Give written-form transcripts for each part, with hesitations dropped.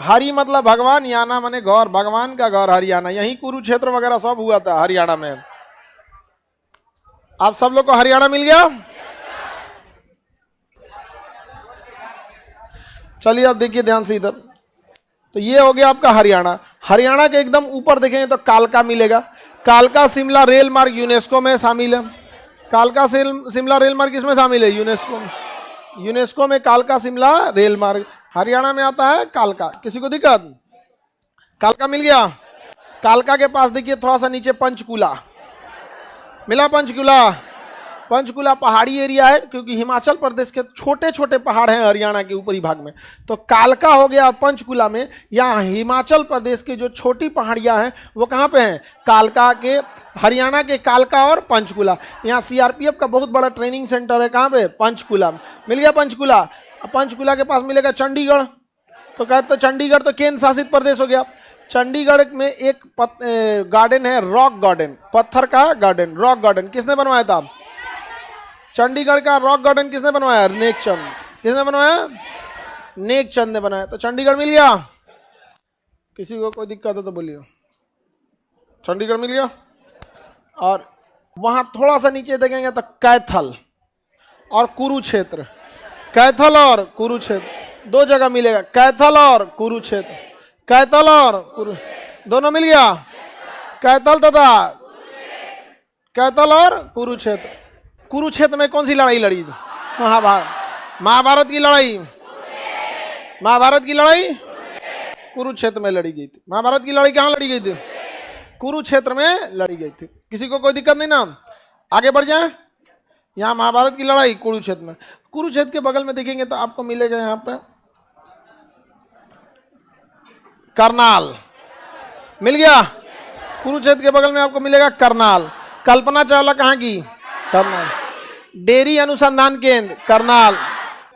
हरि मतलब भगवान, याना माने गौर, भगवान का गौर हरियाणा। यही कुरुक्षेत्र वगैरह सब हुआ था हरियाणा में। आप सब लोग को हरियाणा मिल गया। चलिए अब देखिए ध्यान से इधर। तो ये हो गया आपका हरियाणा। हरियाणा के एकदम ऊपर देखेंगे तो कालका मिलेगा। कालका शिमला रेल मार्ग यूनेस्को में शामिल है। कालका शिमला रेल मार्ग किसमें शामिल है? यूनेस्को में। यूनेस्को में कालका शिमला रेल मार्ग हरियाणा में आता है। कालका, किसी को दिक्कत? कालका मिल गया। कालका के पास देखिए थोड़ा सा नीचे पंचकुला मिला। पंचकुला, पंचकुला पहाड़ी एरिया है, क्योंकि हिमाचल प्रदेश के छोटे छोटे पहाड़ हैं हरियाणा के ऊपरी भाग में। तो कालका हो गया पंचकुला में। यहाँ हिमाचल प्रदेश के जो छोटी पहाड़ियाँ हैं वो कहाँ पे हैं? कालका के, हरियाणा के कालका और पंचकुला। यहाँ सीआरपीएफ का बहुत बड़ा ट्रेनिंग सेंटर है। कहाँ पे? पंचकुला। मिल गया पंचकुला। पंचकुला के पास मिलेगा चंडीगढ़। तो कहते तो चंडीगढ़ तो केंद्र शासित प्रदेश हो गया। चंडीगढ़ में एक गार्डन है, रॉक गार्डन, पत्थर का गार्डन, रॉक गार्डन। किसने बनवाया था? चंडीगढ़ का रॉक गार्डन किसने बनवाया? नेकचंद। किसने बनवाया? नेकचंद ने बनाया। तो चंडीगढ़ मिल गया। किसी को कोई दिक्कत है तो बोलिए। चंडीगढ़ मिल गया। और वहां थोड़ा सा नीचे देखेंगे तो कैथल और कुरुक्षेत्र। कैथल और कुरुक्षेत्र दो जगह मिलेगा। कैथल और कुरुक्षेत्र, कैथल और दोनों मिल गया। कैथल तथा कैथल और कुरुक्षेत्र। कुरुक्षेत्र में कौन सी लड़ाई लड़ी थी? महाभारत। महाभारत की लड़ाई, महाभारत की लड़ाई कुरुक्षेत्र में लड़ी गई थी। महाभारत की लड़ाई कहाँ लड़ी गई थी? कुरुक्षेत्र में लड़ी गई थी। किसी को कोई दिक्कत नहीं ना? आगे बढ़ जाए। यहाँ महाभारत की लड़ाई कुरुक्षेत्र में। कुरुक्षेत्र के बगल में देखेंगे तो आपको मिलेगा यहाँ पे करनाल। मिल गया। कुरुक्षेत्र के बगल में आपको मिलेगा करनाल। कल्पना चावला कहाँ की? करनाल। डेयरी अनुसंधान केंद्र करनाल।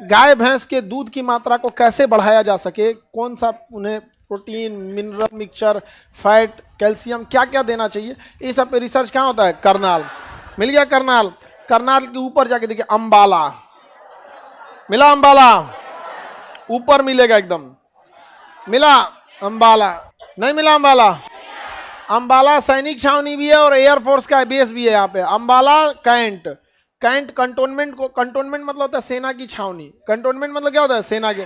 गाय भैंस के दूध की मात्रा को कैसे बढ़ाया जा सके, कौन सा उन्हें protein, mineral mixture, fat, calcium क्या क्या देना चाहिए, ये सब पे रिसर्च कहाँ होता है? करनाल। मिल गया करनाल। करनाल के ऊपर जाके देखिए अंबाला। मिला अंबाला? ऊपर मिलेगा एकदम। मिला अंबाला? नहीं मिला अंबाला? अंबाला सैनिक छावनी भी है और एयरफोर्स का बेस भी है यहाँ पे। अंबाला कैंट। कैंट कंटोनमेंट को, कंटोनमेंट मतलब होता है सेना की छावनी। कंटोनमेंट मतलब क्या होता है? सेना के।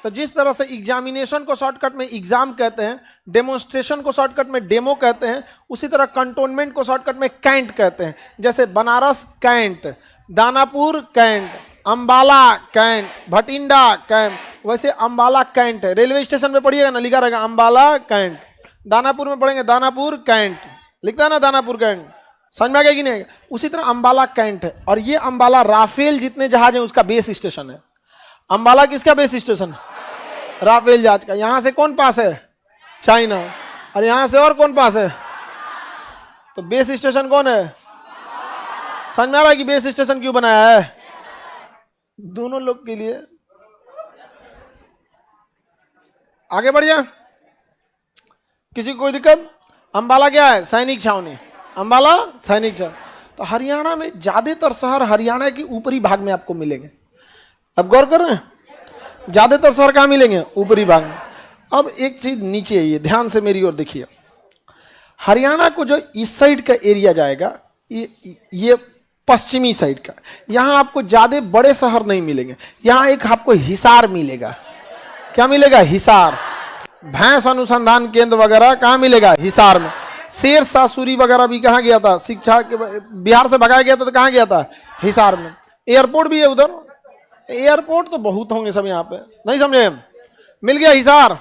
तो जिस तरह से एग्जामिनेशन को शॉर्टकट में एग्जाम कहते हैं, डेमोन्स्ट्रेशन को शॉर्टकट में डेमो कहते हैं, उसी तरह कंटोनमेंट को शॉर्टकट में कैंट कहते हैं। जैसे Banaras cantt, Danapur cantt, Ambala cantt, Bhatinda cantt, वैसे अंबाला कैंट है। रेलवे स्टेशन पे पढ़िएगा ना, लिखा रहेगा अंबाला कैंट। दानापुर में पढ़ेंगे दानापुर कैंट, लिखता है ना दानापुर कैंट। समझ में आ गया कि नहीं? उसी तरह अंबाला कैंट है। और ये अंबाला राफेल जितने जहाज हैं उसका बेस स्टेशन है। अंबाला किसका बेस स्टेशन? राफेल जहाज का। यहां से कौन पास है? चाइना। और यहां से और कौन पास है? तो बेस स्टेशन कौन है? समझ में आ रहा है कि बेस स्टेशन क्यों बनाया है? दोनों लोग के लिए। आगे बढ़ जाए। किसी को कोई दिक्कत? अंबाला क्या है? सैनिक छावनी। अंबाला सैनिक छावनी। तो हरियाणा में ज्यादातर शहर हरियाणा के ऊपरी भाग में आपको मिलेंगे। अब गौर कर रहे हैं, ज्यादातर शहर कहाँ मिलेंगे? ऊपरी भाग में। अब एक चीज नीचे है, ये ध्यान से मेरी ओर देखिए। हरियाणा को जो इस साइड का एरिया जाएगा, ये पश्चिमी साइड का, यहाँ आपको ज्यादा बड़े शहर नहीं मिलेंगे। यहाँ एक आपको हिसार मिलेगा। क्या मिलेगा? हिसार। भैंस अनुसंधान केंद्र वगैरह कहाँ मिलेगा? हिसार में। शेर शाह सूरी वगैरह भी कहाँ गया था? शिक्षा के बिहार से भगाया गया था तो कहाँ गया था? हिसार में। एयरपोर्ट भी है उधर। एयरपोर्ट तो बहुत होंगे सब यहाँ पे, नहीं समझे? मिल गया हिसार।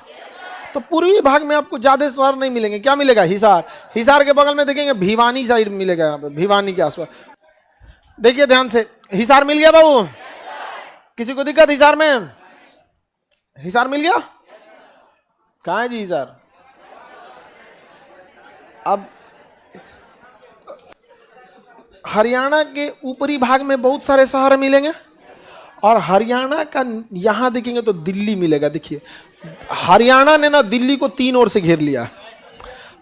तो पूर्वी भाग में आपको ज्यादा शहर नहीं मिलेंगे। क्या मिलेगा? हिसार। हिसार के बगल में देखेंगे भिवानी साइड मिलेगा, यहाँ पे भिवानी के आसपास। देखिए ध्यान से, हिसार मिल गया बाबू? किसी को दिक्कत हिसार में? हिसार मिल गया? कहाँ है जी हिसार? अब हरियाणा के ऊपरी भाग में बहुत सारे शहर मिलेंगे और हरियाणा का यहां देखेंगे तो दिल्ली मिलेगा। देखिए हरियाणा ने ना दिल्ली को तीन ओर से घेर लिया।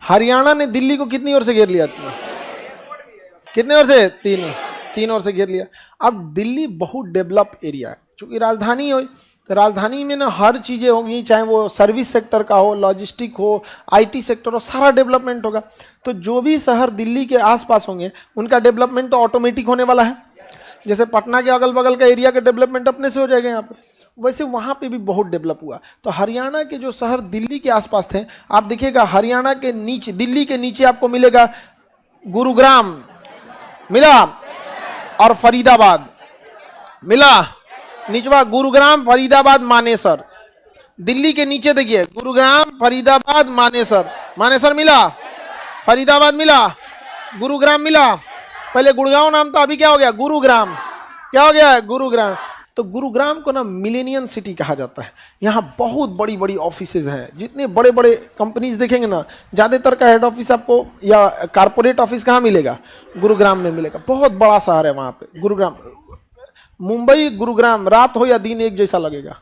हरियाणा ने दिल्ली को कितनी ओर से घेर लिया? कितने ओर से? तीन ओर से घेर लिया। अब दिल्ली बहुत डेवलप एरिया है, चूंकि राजधानी हो तो राजधानी में ना हर चीज़ें होंगी, चाहे वो सर्विस सेक्टर का हो, लॉजिस्टिक हो, आईटी सेक्टर हो, सारा डेवलपमेंट होगा। तो जो भी शहर दिल्ली के आसपास होंगे उनका डेवलपमेंट तो ऑटोमेटिक होने वाला है। जैसे पटना के अगल बगल का एरिया का डेवलपमेंट अपने से हो जाएगा यहाँ पे, वैसे वहाँ पे भी बहुत डेवलप हुआ। तो हरियाणा के जो शहर दिल्ली के आसपास थे, आप देखिएगा हरियाणा के नीचे, दिल्ली के नीचे आपको मिलेगा गुरुग्राम मिला और फरीदाबाद मिला, निचवा गुरुग्राम, फरीदाबाद, मानेसर। दिल्ली के नीचे देखिए गुरुग्राम, फरीदाबाद, मानेसर। मानेसर मिला, फरीदाबाद मिला, गुरुग्राम मिला। पहले गुड़गांव नाम था, अभी क्या हो गया? गुरुग्राम। क्या हो गया? गुरुग्राम। तो गुरुग्राम को ना मिलेनियम सिटी कहा जाता है। यहाँ बहुत बड़ी बड़ी ऑफिसेज हैं, जितने बड़े बड़े कंपनीज देखेंगे ना, ज़्यादातर का हेड ऑफिस आपको या कारपोरेट ऑफिस कहाँ मिलेगा? गुरुग्राम में मिलेगा। बहुत बड़ा शहर है वहाँ पे गुरुग्राम। मुंबई गुरुग्राम रात हो या दिन एक जैसा लगेगा।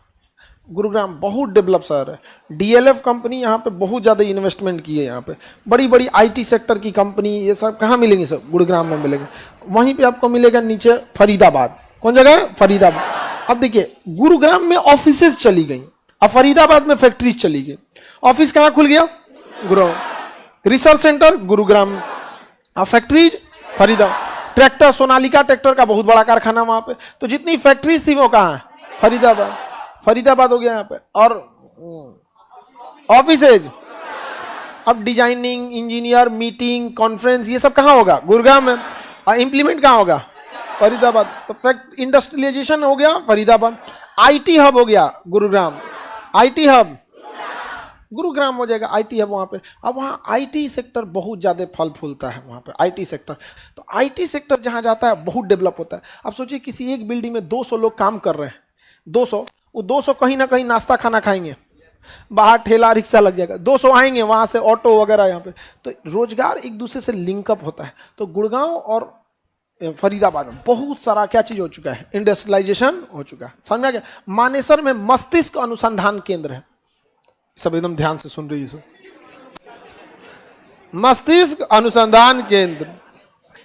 गुरुग्राम बहुत डेवलप शहर है। डीएलएफ कंपनी यहाँ पे बहुत ज़्यादा इन्वेस्टमेंट की है। यहाँ पे बड़ी बड़ी आईटी सेक्टर की कंपनी, ये सब कहाँ मिलेंगे? सब गुरुग्राम में मिलेंगे। वहीं पे आपको मिलेगा नीचे फरीदाबाद। कौन जगह है? फरीदाबाद। अब देखिए गुरुग्राम में ऑफिसेज चली गई, अब फरीदाबाद में फैक्ट्रीज चली गई। ऑफिस कहाँ खुल गया? गुरुग्राम। रिसर्च सेंटर गुरुग्राम, अब factories Faridabad. Tractor, Sonalika tractor का बहुत बड़ा कारखाना वहाँ पे। तो जितनी फैक्ट्रीज थी वो कहाँ है? फरीदाबाद। फरीदाबाद हो गया यहाँ पे। और ऑफिसेज, अब डिजाइनिंग, इंजीनियर, मीटिंग, कॉन्फ्रेंस, ये सब कहाँ होगा? गुरुग्राम में। और इम्प्लीमेंट कहाँ होगा? फरीदाबाद। तो फैक्ट इंडस्ट्रियलाइजेशन हो गया फरीदाबाद। आईटी हब हो गया गुरुग्राम। आईटी हब गुरुग्राम हो जाएगा, आईटी हब वहाँ पे। अब वहाँ आईटी सेक्टर बहुत ज़्यादा फल फूलता है वहाँ पे, आईटी सेक्टर। तो आईटी सेक्टर जहाँ जाता है बहुत डेवलप होता है। अब सोचिए किसी एक बिल्डिंग में 200 लोग काम कर रहे हैं, 200, वो 200 कहीं ना कहीं नाश्ता खाना खाएंगे, बाहर ठेला रिक्शा लग जाएगा, 200 आएंगे वहाँ से ऑटो वगैरह यहाँ पे। तो रोजगार एक दूसरे से लिंकअप होता है। तो गुड़गांव और फरीदाबाद में बहुत सारा क्या चीज़ हो चुका है? इंडस्ट्रियलाइजेशन हो चुका है। समझ में आ गया? मानेसर में मस्तिष्क अनुसंधान केंद्र है। सब एकदम ध्यान से सुन रही है सब। मस्तिष्क अनुसंधान केंद्र।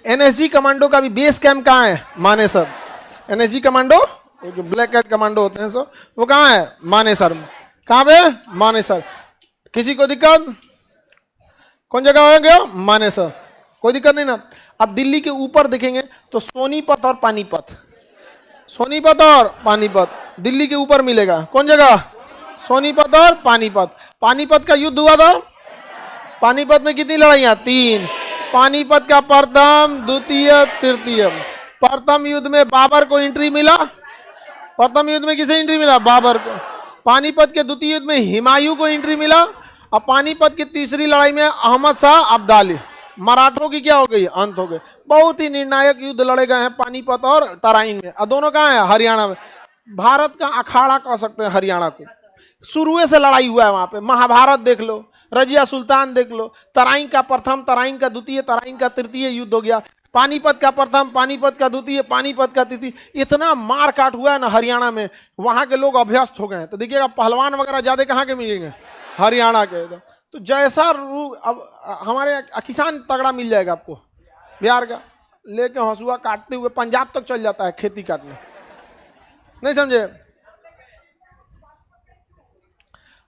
एनएसजी कमांडो का भी बेस कैंप कहाँ है? मानेसर। एनएसजी कमांडो, वो जो ब्लैक हैट कमांडो होते हैं सब, वो कहाँ है? मानेसर में। कहाँ पे? मानेसर। किसी को दिक्कत? कौन जगह हो गया? मानेसर। कोई दिक्कत नहीं ना। अब दिल्ली के ऊपर देखेंगे तो सोनीपत और पानीपत, सोनीपत और पानीपत दिल्ली के ऊपर मिलेगा। कौन जगह? सोनीपत और पानीपत। पानीपत का युद्ध हुआ था। पानीपत में कितनी लड़ाइयां? 3। पानीपत का प्रथम, द्वितीय, तृतीय। प्रथम युद्ध में बाबर को एंट्री मिला। प्रथम युद्ध में किसे एंट्री मिला? बाबर को। पानीपत के द्वितीय युद्ध में हुमायूं को एंट्री मिला। और पानीपत की तीसरी लड़ाई में अहमद शाह अब्दाली, मराठों की क्या हो गई? अंत हो गए। बहुत ही निर्णायक युद्ध लड़े गए हैं पानीपत और तराइन में। और दोनों कहाँ है? हरियाणा में। भारत का अखाड़ा कह सकते हैं हरियाणा को। शुरू से लड़ाई हुआ है वहां पे। महाभारत देख लो, रजिया सुल्तान देख लो। तराइन का प्रथम, तराइन का द्वितीय, तराइन का तृतीय युद्ध हो गया। पानीपत का प्रथम, पानीपत का द्वितीय, पानीपत का तृतीय। इतना मार काट हुआ है ना हरियाणा में, वहां के लोग अभ्यस्त हो गए हैं। तो देखिएगा पहलवान वगैरह ज्यादा कहाँ के मिलेंगे? हरियाणा के। तो जैसा अब हमारे किसान तगड़ा मिल जाएगा आपको बिहार का, लेके हंसुआ काटते हुए पंजाब तक चल जाता है खेती काटने। नहीं समझे?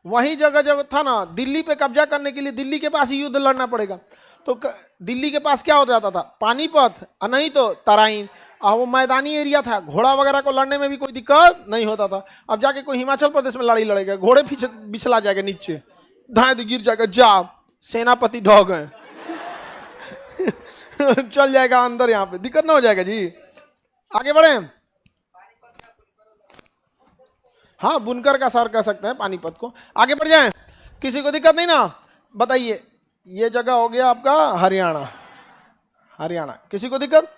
वही जगह जब था ना, दिल्ली पे कब्जा करने के लिए दिल्ली के पास ही युद्ध लड़ना पड़ेगा। तो दिल्ली के पास क्या हो जाता था? पानीपत, और नहीं तो तराइन। और वो मैदानी एरिया था, घोड़ा वगैरह को लड़ने में भी कोई दिक्कत नहीं होता था। अब जाके कोई हिमाचल प्रदेश में लड़ाई लड़ेगा, घोड़े पीछे बिछला जाएगा, नीचे धाए गिर जाएगा, जा सेनापति ढह गए चल जाएगा अंदर, यहाँ पे दिक्कत ना हो जाएगा जी। आगे बढ़े। हाँ, बुनकर का शहर कह सकते हैं पानीपत को। आगे बढ़ जाएं, किसी को दिक्कत नहीं ना? बताइए, ये जगह हो गया आपका हरियाणा। हरियाणा, किसी को दिक्कत?